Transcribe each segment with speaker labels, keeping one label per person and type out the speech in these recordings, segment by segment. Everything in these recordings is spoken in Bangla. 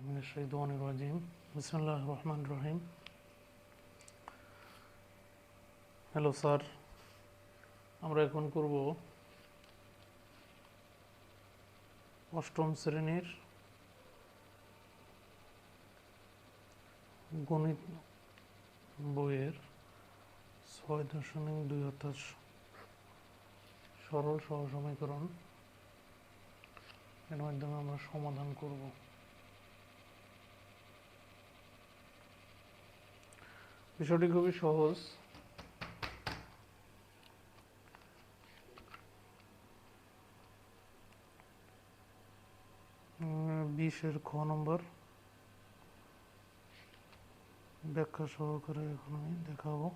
Speaker 1: মিনাশ-শাইতানির-রাজিম। বিসমিল্লাহির রহমানির রহিম। হ্যালো স্যার, আমরা এখন করব অষ্টম শ্রেণীর গণিত বইয়ের 6.2 অর্থাৎ সরল সহসমীকরণ এর মাধ্যমে আমরা সমাধান করব। বিষয়টি খুবই সহজ। বিশের খ নম্বর ব্যাখ্যা সহকারে এখন আমি দেখাবো।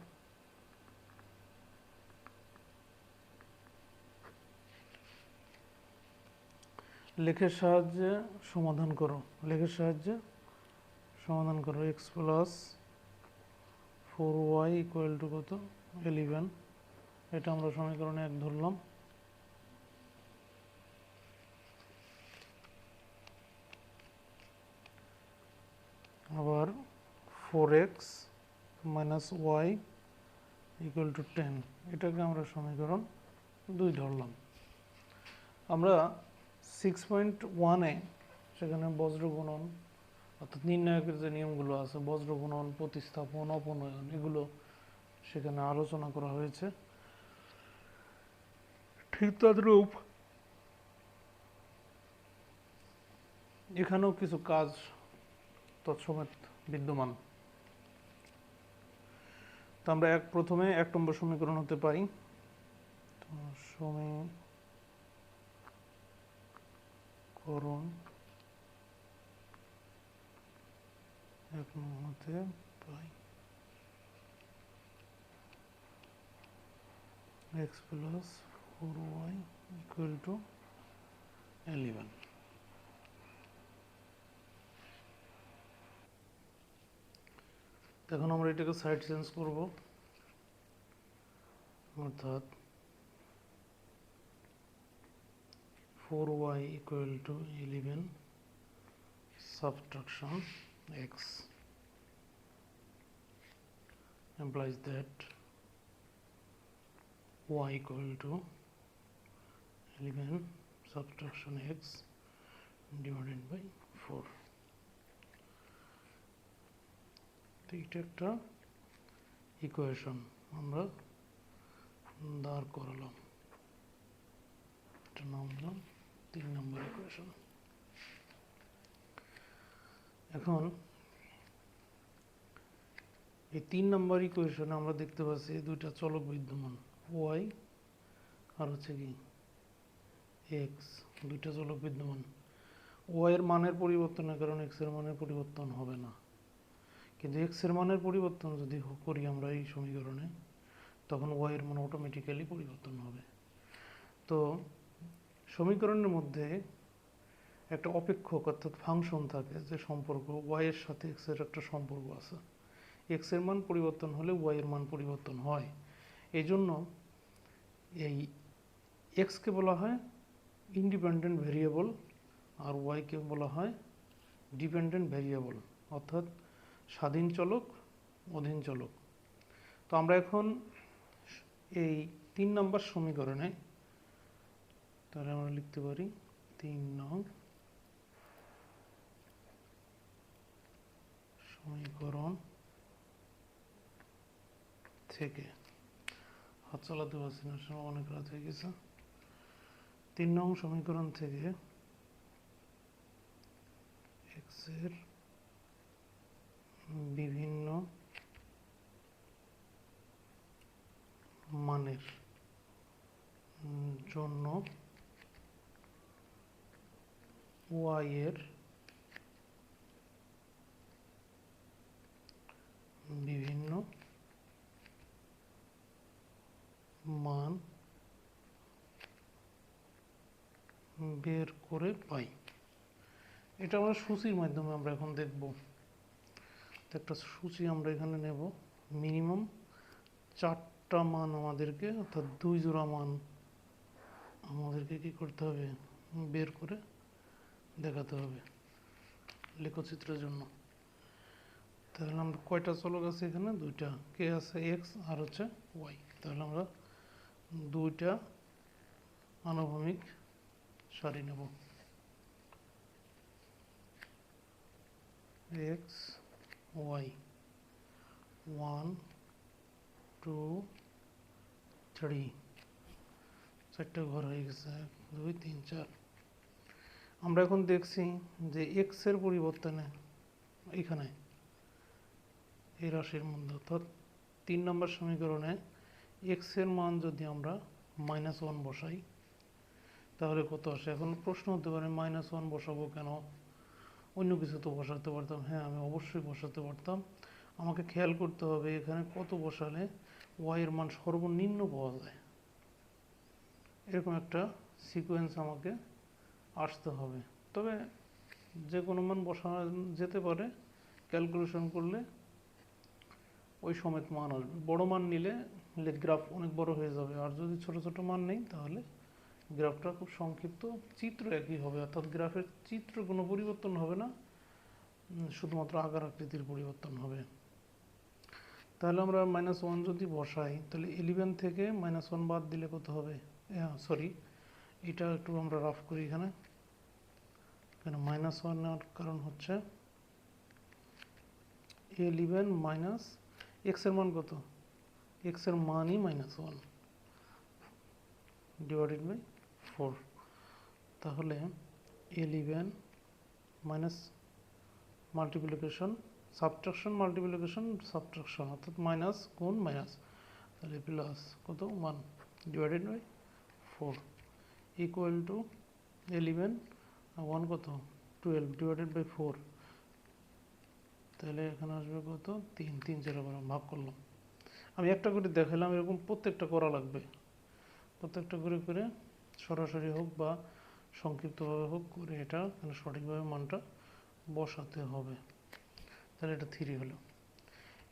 Speaker 1: লেখের সাহায্যে সমাধান করো। x plus 4y equal to কত? 11। এটা আমরা সমীকরণে 1 ধরলাম। আবার 4x minus Y equal to 10, এটাকে আমরা সমীকরণ 2 ধরলাম। আমরা 6.1-এ সেখানে বজ্র গুণন অর্থাৎ নির্ণায়কের যে নিয়মগুলো আছে, বজ্র গুণন, প্রতিস্থাপন, অপনয়ন, এগুলো সেখানে আলোচনা করা হয়েছে। ঠিক তদ্রূপ এখানেও কিছু কাজ তৎসমেত বিদ্যমান। তো আমরা প্রথমে 1 নম্বর সমীকরণ হতে পাই। তো সমীকরণ 1 নম্বর হতে পাই x plus 4y equal to 11। এখন আমরা এটাকে সাইড চেঞ্জ করব, অর্থাৎ 4y equal to 11 subtraction x implies that y equal to 11 subtraction x divided by 4. তো এটা একটা ইকুয়েশন আমরা দাঁড় করালাম। এটা নাম দিলাম 3 নম্বর ইকুয়েশন। এখন এই 3 নম্বর ইকুয়েশনে আমরা দেখতে পাচ্ছি দুইটা চলক বিদ্যমান, y আর হচ্ছে কি x, দুইটা চলক বিদ্যমান। y এর মানের পরিবর্তনের কারণে x এর মানের পরিবর্তন হবে না, কিন্তু x এর মানের পরিবর্তন যদি করি আমরা এই সমীকরণে, তখন y এর মান অটোমেটিক্যালি পরিবর্তন হবে। তো সমীকরণের মধ্যে একটা অপেক্ষক অর্থাৎ ফাংশন থাকে, যে সম্পর্ক y এর সাথে x এর একটা সম্পর্ক আছে। x এর মান পরিবর্তন হলে y এর মান পরিবর্তন হয়। এই জন্য এই x কে বলা হয় ইন্ডিপেন্ডেন্ট ভেরিয়েবল আর y কে বলা হয় ডিপেন্ডেন্ট ভেরিয়েবল, অর্থাৎ স্বাধীন চলক, অধীন চলক। তো আমরা এখন এই 3 নম্বর সমীকরণে তাহলে আমরা লিখতে পারি 3 নং সমীকরণ থেকে, হাত চালাতে পারছি না, অনেক রাত হয়ে গেছে। 3 নং সমীকরণ থেকে x এর বিভিন্ন মানের জন্য y এর বিভিন্ন মান বের করে পাই। এটা আমরা সূচির মাধ্যমে আমরা এখন দেখব। একটা সূচি আমরা এখানে নেব, মিনিমাম 4টা মান আমাদেরকে, অর্থাৎ 2 জোড়া মান আমাদেরকে কি করতে হবে? বের করে দেখাতে হবে। লেখচিত্রের জন্য। তাহলে আমরা কয়টা চলক আছে এখানে? দুইটা, কে আছে এক্স আর হচ্ছে ওয়াই। তাহলে আমরা দুইটা আনুভূমিক সারি নেব, এক্স ওয়াই, 1 2 3, চারটা ঘর হয়ে গেছে, 1 2 3 4। আমরা এখন দেখছি যে এক্স এর পরিবর্তনে এখানে এই রাশির মধ্যে, অর্থাৎ 3 নম্বর সমীকরণে এক্স এর মান যদি আমরা -1 বসাই তাহলে কত আসে? এখন প্রশ্ন হতে পারে -1 বসাবো কেন, অন্য কিছু তো বসাতে পারতাম। হ্যাঁ, আমি অবশ্যই বসাতে পারতাম। আমাকে খেয়াল করতে হবে এখানে কত বসালে ওয়াই এর মান সর্বনিম্ন পাওয়া যায়, এরকম একটা সিকোয়েন্স আমাকে আসতে হবে। তবে যে কোনো মান বসানো যেতে পারে, ক্যালকুলেশন করলে ওই সমেত মান আসবে। বড় মান নিলে গ্রাফ অনেক বড় হয়ে যাবে, আর যদি ছোট ছোট মান নেই তাহলে গ্রাফটা খুব সংক্ষিপ্ত, চিত্র একই হবে, অর্থাৎ গ্রাফের চিত্র কোনো পরিবর্তন হবে না, শুধুমাত্র আকার আকৃতির পরিবর্তন হবে। তাহলে আমরা -1 যদি বসাই তাহলে 11 থেকে -1 বাদ দিলে কত হবে? সরি, এটা একটু আমরা রাফ করি। এখানে -1 নেওয়ার কারণ হচ্ছে 11 মাইনাস এক্স এর মান কত? এক্স এর মানই -1 ডিভাইডেড বাই 4। তাহলে 11 minus multiplication subtraction, multiplication subtraction, অর্থাৎ মাইনাস গুণ মাইনাস, তাহলে প্লাস কত 1 ডিভাইডেড বাই 4 ইকুয়াল টু 11 আর 1 কত 12 ডিভাইডেড বাই 4। তাহলে এখানে আসবে কত 3 3 4 ভাগ করলাম। আমি একটা করে দেখালাম, এরকম প্রত্যেকটা করা লাগবে, প্রত্যেকটা করে করে সরাসরি হোক বা সংক্ষিপ্তভাবে হোক করে এটা সঠিকভাবে মানটা বসাতে হবে। তাহলে এটা 3 হলো।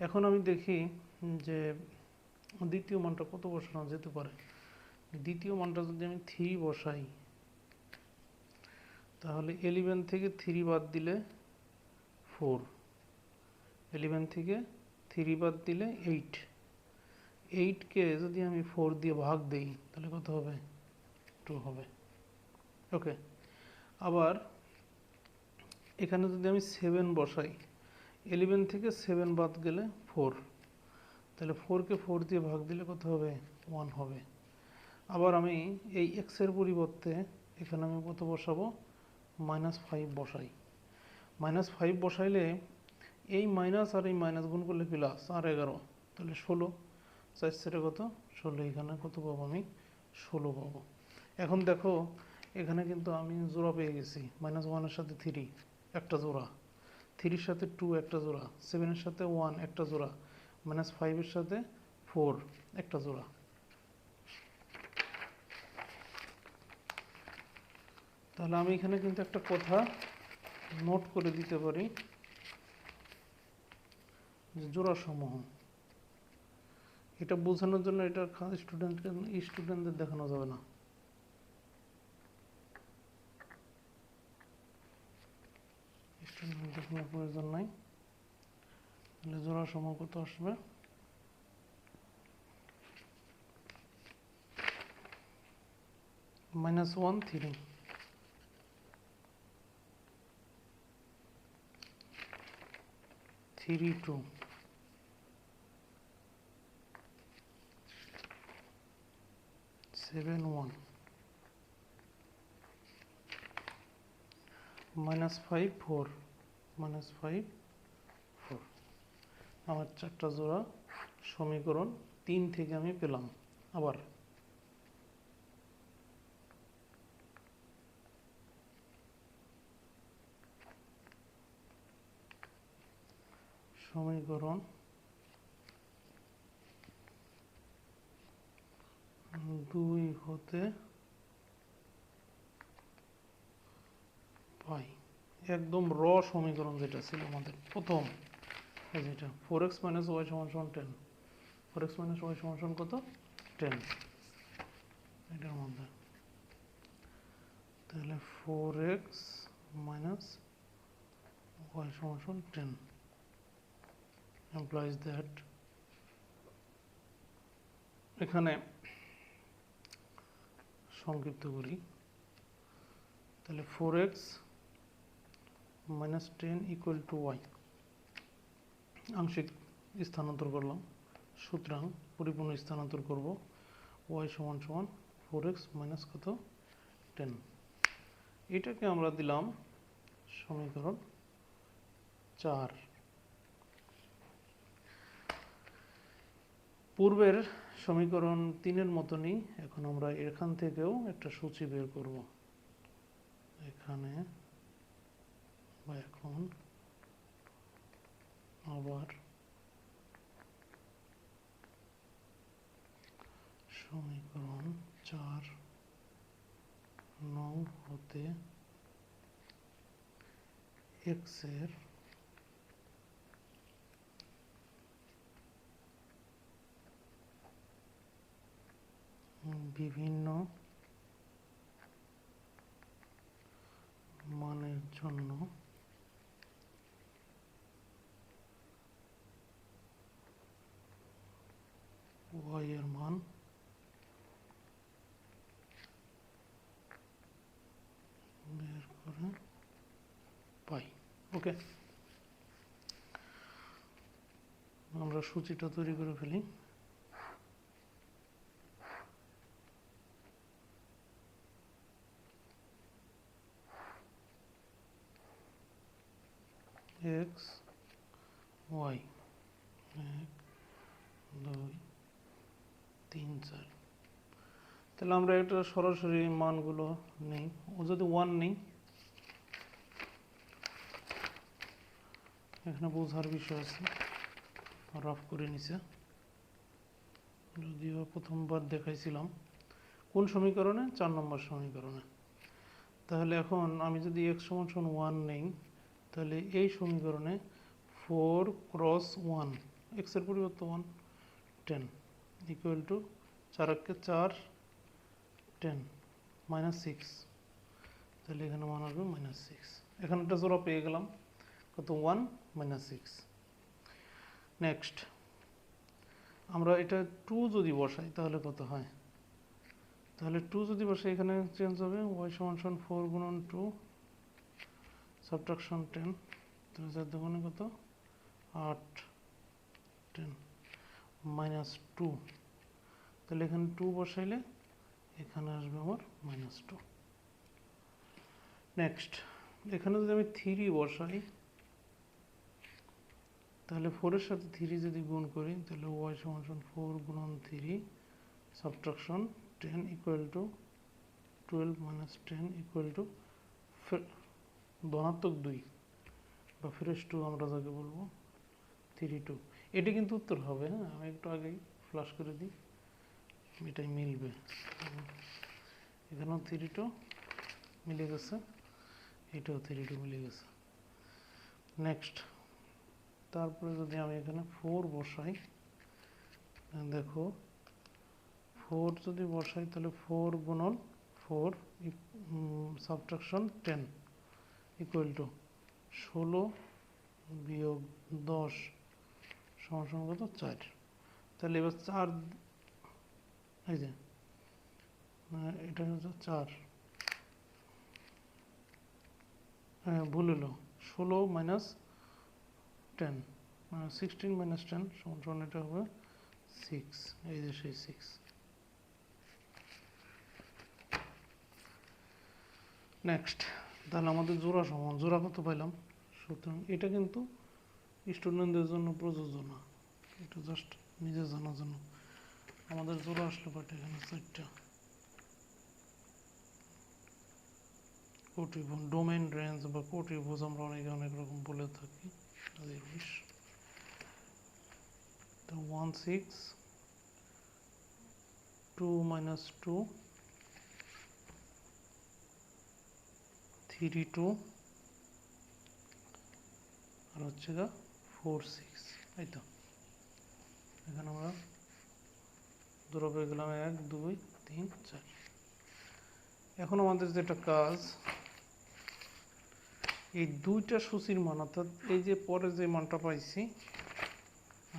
Speaker 1: এখন আমি দেখি যে দ্বিতীয় মানটা কত বসানো যেতে পারে। দ্বিতীয় মানটা যদি আমি 3 বসাই তাহলে 11 থেকে 3 বাদ দিলে 4, 11 থেকে 3 বাদ দিলে 8, 8কে যদি আমি 4 দিয়ে ভাগ দিই তাহলে কত হবে? 2 হবে। ওকে, আবার এখানে যদি আমি 7 বসাই, 11 থেকে 7 বাদ গেলে 4, তাহলে 4কে 4 দিয়ে ভাগ দিলে কত হবে? 1 হবে। আবার আমি এই এক্স এর পরিবর্তে এখানে আমি কত বসাবো? -5 বসাই। -5 বসাইলে এই মাইনাস আর এই মাইনাস গুণ করলে প্লাস, আর 11, তাহলে 16, 4 সেটা কত 16, এখানে কত পাবো? আমি 16 পাবো। এখন দেখো এখানে কিন্তু আমি জোড়া পেয়ে গেছি, -1 এর সাথে 3 একটা জোড়া, 3 এর সাথে 2 একটা জোড়া, 7 এর সাথে 1 একটা জোড়া, -5 এর সাথে 4 একটা জোড়া। তাহলে আমি এখানে কিন্তু একটা কথা নোট করে দিতে পারি যে জোড়া সমূহ, এটা বোঝানোর জন্য এটা স্টুডেন্টদের দেখানো যাবে না। স্টুডেন্ট দেখানোর প্রয়োজন নাই। তাহলে জোড়া সমূহ কত আসবে? -1 3, 3 2, 7 1, -5 4, -5 4। আমার 4টা জোড়া সমীকরণ 3 থেকে আমি পেলাম। আবার সমীকরণ 2 হতে পাই একদম র সমীকরণ যেটা ছিল আমাদের প্রথম, যেটা 4x - y = 10, 4x - y = কত? 10, এটার মধ্যে। তাহলে 4x - y সমান সমান 10 implies that এখানে সংক্ষিপ্ত করি তাহলে 4x minus 10 equal to y আংশিক স্থানান্তর করলাম সুতরাং পরিপূর্ণ স্থানান্তর করব y সমান সমান 4x minus কত 10 এটাকে আমরা দিলাম সমীকরণ 4 পূর্বের সমীকরণ 3 এর মতনই এখন আমরা এখান থেকেও একটা সূচি বের করব এখানে বা এখন আবার সমীকরণ 4 নং হতে x এর বিভিন্ন মানের জন্য y এর মান বের করে পাই ওকে আমরা সূচিটা তৈরি করে ফেলি x y 1 2 3 4 তাহলে আমরা এটা সরাসরি মানগুলো নেই ও যদি 1 নেই এখানে বোঝার বিষয় আছে রাফ করে নিছে যদিও প্রথমবার দেখাইছিলাম কোন সমীকরণে 4 নম্বর সমীকরণে তাহলে এখন আমি যদি x সমান সমান 1 নেই তাহলে এই সমীকরণে 4 ক্রস 1 x এর পরিবর্তে 1 10 ইকুয়াল টু 4 কে 4 10 মাইনাস 6 তাহলে এখানে মান আসবে মাইনাস 6 এখানে একটা জোড়া পেয়ে গেলাম কত 1 মাইনাস 6 নেক্সট আমরা এটা 2 যদি বসাই তাহলে কত হয় তাহলে 2 যদি বসাই এখানে চেঞ্জ হবে y সমান সমান 4 গুণন 2 সাবট্রাকশন 10 তাহলে 4 দুগুণে কত 8 10 মাইনাস 2 তাহলে এখানে 2 বসাইলে এখানে আসবে আমার মাইনাস 2 নেক্সট এখানে যদি আমি 3 বসাই তাহলে 4 এর সাথে 3 যদি গুণ করি তাহলে y সমান সমান 4 গুণন 3 subtraction 10 equal to 12 minus 10 equal to ধনাত্মক 2 বা ফ্রেশ 2 আমরা যাকে বলবো 3 2 এটা কিন্তু উত্তর হবে হ্যাঁ আমি একটু আগেই ফ্লাশ করে দিই এটাই মিলবে এখানেও 3 2 মিলে গেছে এটাও 3 2 মিলে গেছে নেক্সট তারপরে যদি আমি এখানে 4 বসাই দেখো 4 যদি বসাই তাহলে 4 গুণন 4 সাবট্রাকশন 10 ইকুয়াল টু 16 বিয়োগ 10 সমান সমান কত 4 তাহলে এবার 4 এই যে এটা হচ্ছে 4 ভুল হলো 16 মাইনাস 10 16 মাইনাস 10 সমান সমান এটা হবে 6 এই যে সেই 6 নেক্সট তাহলে আমাদের জোড়া সমান জোড়া কত পাইলাম সুতরাং এটা কিন্তু স্টুডেন্টদের জন্য প্রযোজ্য না এটা জাস্ট নিজে জানার জন্য আমাদের জোড়া আসলে বাট এখানে 4টা কোটিভুজ ডোমেইন রেঞ্জ বা কোটিভুজ আমরা অনেক রকম বলে থাকি তো 1 6 2 minus 2 3 2 আর হচ্ছে গা 4 6 এই তো এখানে আমরা ধরে পেয়ে গেলাম 1 2 3 4 এখন আমাদের যেটা কাজ এই দুইটা সূচির মান, অর্থাৎ এই যে পরে যে মানটা পাইছি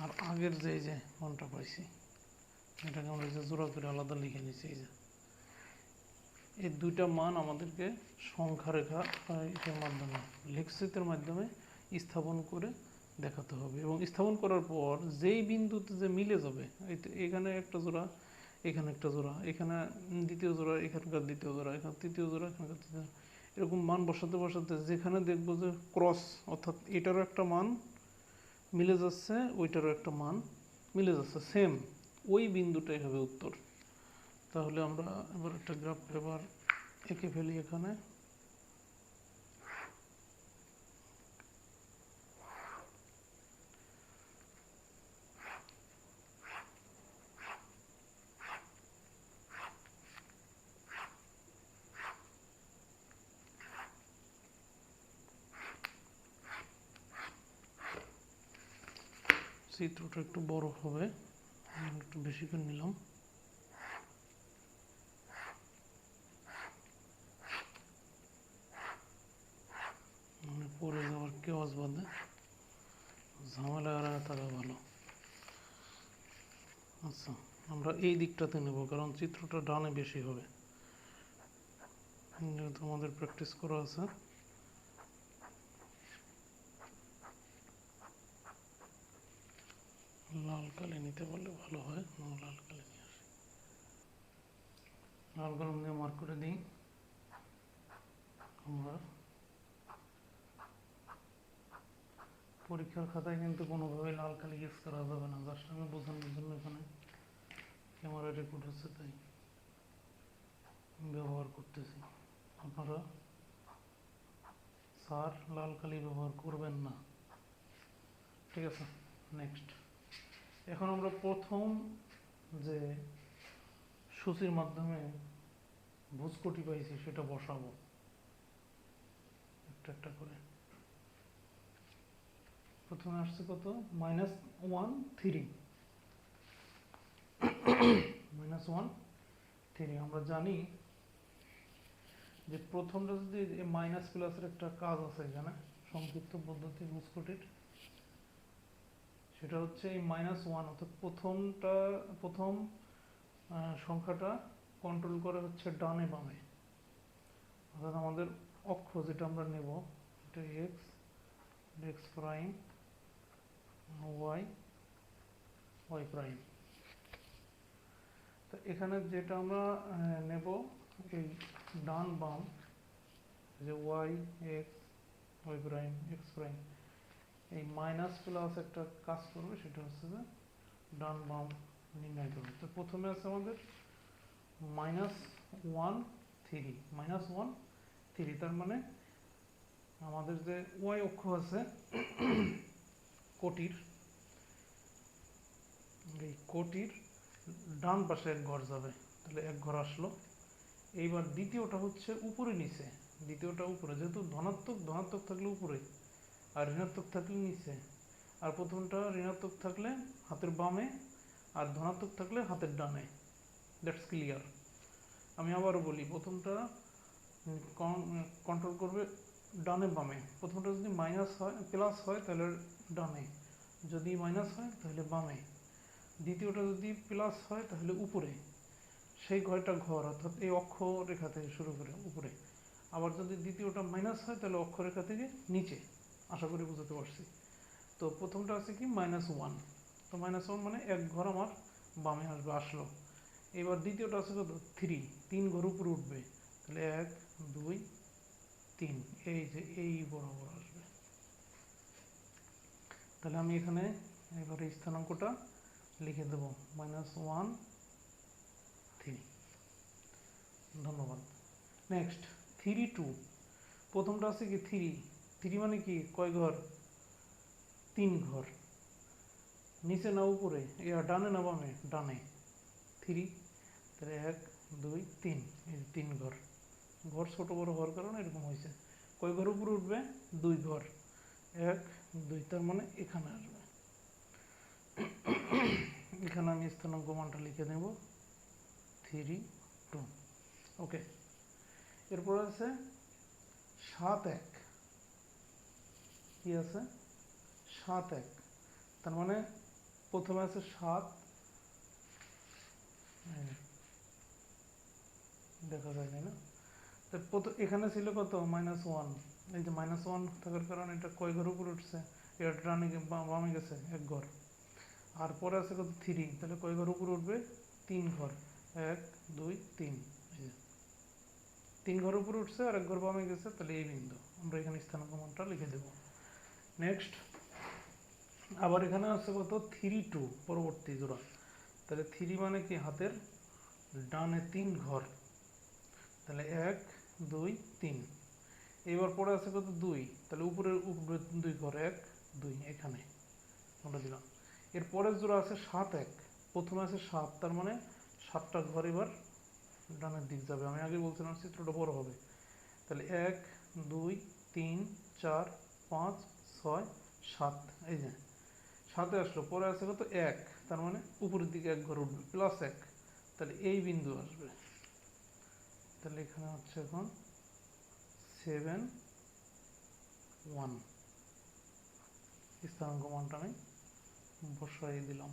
Speaker 1: আর আগের যে এই যে মানটা পাইছি, এটাকে আমরা যে জোড়া করে আলাদা লিখে নিচ্ছি, এই যে এই দুইটা মান আমাদেরকে সংখ্যা রেখা এর মাধ্যমে লেখচিত্রের মাধ্যমে স্থাপন করে দেখাতে হবে। এবং স্থাপন করার পর যেই বিন্দুতে যে মিলে যাবে, এখানে একটা জোড়া, এখানে একটা জোড়া, এখানে দ্বিতীয় জোড়া, এখানকার দ্বিতীয় জোড়া, এখানে তৃতীয় জোড়া, এখানকার তৃতীয়, এরকম মান বসাতে বসাতে যেখানে দেখবো যে ক্রস, অর্থাৎ এটারও একটা মান মিলে যাচ্ছে, ওইটারও একটা মান মিলে যাচ্ছে সেম, ওই বিন্দুটাই হবে উত্তর। তাহলে আমরা এবার একটা গ্রাফ পেপার এঁকে ফেলি এখানে। চিত্রটা একটু বড় হবে, একটু বেশি করে নিলাম। মানে পরে যাওয়ার কেওয়াজ বাদে ঝামেলা এড়ায় থাকা ভালো। আচ্ছা, আমরা এই দিকটাতে নেব, কারণ চিত্রটা ডানে বেশি হবে, যেহেতু আমাদের প্র্যাকটিস করা আছে। লাল কালি নিতে পারলে ভালো হয়, লাল কালি নিয়ে আসি, লাল কলম দিয়ে মার্ক করে দিই। আমরা পরীক্ষার খাতায় কিন্তু কোনোভাবেই লাল কালি ইউজ করা যাবে না, জাস্ট আমি বোঝানোর জন্য এখানে ক্যামেরা রেকর্ড হচ্ছে তাই ব্যবহার করতেছি। আপনারা স্যার লাল কালি ব্যবহার করবেন না, ঠিক আছে? নেক্সট, এখন আমরা প্রথম যে সূচির মাধ্যমে ভুজকটি পাইছি সেটা বসাবো একটা একটা করে। প্রথমে আসছে কত? -1 3 আমরা জানি যে প্রথমটা যদি মাইনাস প্লাসের একটা কাজ আছে এখানে, সংক্ষিপ্ত পদ্ধতি ভুজকটির, সেটা হচ্ছে এই -1, অর্থাৎ প্রথম সংখ্যাটা কন্ট্রোল করে হচ্ছে ডানে বামে, অর্থাৎ আমাদের অক্ষ যেটা আমরা নেব এটা এক্স প্রাইম, ওয়াই প্রাইম। তো এখানে যেটা আমরা নেব এই ডান বাম, যে Y X, Y prime, X prime, এই মাইনাস প্লাস একটা কাজ করবে, সেটা হচ্ছে যে ডান বাম নির্ণয় করবে। তো প্রথমে আছে আমাদের -1 3, তার মানে আমাদের যে ওয়াই অক্ষ আছে কোটির, এই কোটির ডান পাশে এক ঘর যাবে, তাহলে এক ঘর আসলো। এইবার দ্বিতীয়টা হচ্ছে উপরে নিচে, দ্বিতীয়টা উপরে, যেহেতু ধনাত্মক থাকলে উপরে আর ঋণাত্মক থাকলে নিচে, আর প্রথমটা ঋণাত্মক থাকলে হাতের বামে আর ধনাত্মক থাকলে হাতের ডানে। That's clear. আমি আবারও বলি, প্রথমটা কন্ট্রোল করবে ডানে বামে, প্রথমটা যদি মাইনাস হয় প্লাস হয় তাহলে ডানে, যদি মাইনাস হয় তাহলে বামে, দ্বিতীয়টা যদি প্লাস হয় তাহলে উপরে, সেই ঘরটা ঘর, অর্থাৎ এই অক্ষরেখা থেকে শুরু করে উপরে। আবার যদি দ্বিতীয়টা মাইনাস হয় তাহলে অক্ষরেখা থেকে নিচে। আশা করি বুঝতে পারছি। তো প্রথমটা আছে কি -1, তো -1 মানে এক ঘর আমার বামে আসলো। এবার দ্বিতীয়টা আছে কত? 3 ঘর উপরে উঠবে, তাহলে 1 2 3, এই যে এই বরাবর আসবে। তাহলে আমি এখানে এবারে স্থানাঙ্কটা লিখে দেব -1 3। ধন্যবাদ। নেক্সট 3 2, প্রথমটা আছে কি 3 মানে কি কয় ঘর? 3 ঘর, নিচে না উপরে, ডানে না বামে? ডানে। 3, তাহলে 1 2 3, এই 3 ঘর, ঘর ছোট বড় হওয়ার কারণে এরকম হয়েছে। কয় ঘর উপরে উঠবে? 2 ঘর, 1 2, তার মানে এখানে আসবে। এখানে আমি স্থানাঙ্ক মানটা লিখে নেব 3 2। ওকে, এরপর আছে 7 1, কি আছে 7 1, তার মানে প্রথমে আছে 7, দেখা যায় তাই না? তো এখানে ছিল কত -1, এই যে -1 থাকার কারণে এটা কয় ঘর উপরে উঠছে, এটা ডানে বামে গেছে 1 ঘর। আর পরে আছে কত 3, তাহলে কয় ঘর উপরে উঠবে 3 ঘর, 1 2 3, এই যে 3 ঘর উপরে উঠছে আর 1 ঘর বামে গেছে, তাহলে এই বিন্দু আমরা এখানে স্থানাঙ্ক মানটা লিখে দেব। নেক্সট আবার এখানে আছে কত 3 2 পরবর্তী জোড়া, তাহলে 3 মানে কি হাতের ডানে 3 ঘর, তাহলে 1 2 3। এবার পরে আছে কত 2, তাহলে উপরে উপরে 2 ঘর, 1 2 এখানে আমরা দিলাম। এর পরের জোড়া আছে 7 1, প্রথমে আছে 7, তার মানে 7টা ঘর এবার ডানের দিক যাবে। আমি আগে বলছিলাম চিত্রটা বড় হবে, তাহলে 1 2 3 4 5 6 7, এই যে 7 আসলো, পরে আছে কত 1, তার মানে উপরের দিকে 1 ঘর উঠবে +1, তাহলে এই বিন্দু আসবে। তাহলে এখানে হচ্ছে এখন 7 1, স্থানাঙ্ক মানটা আমি বসাই দিলাম।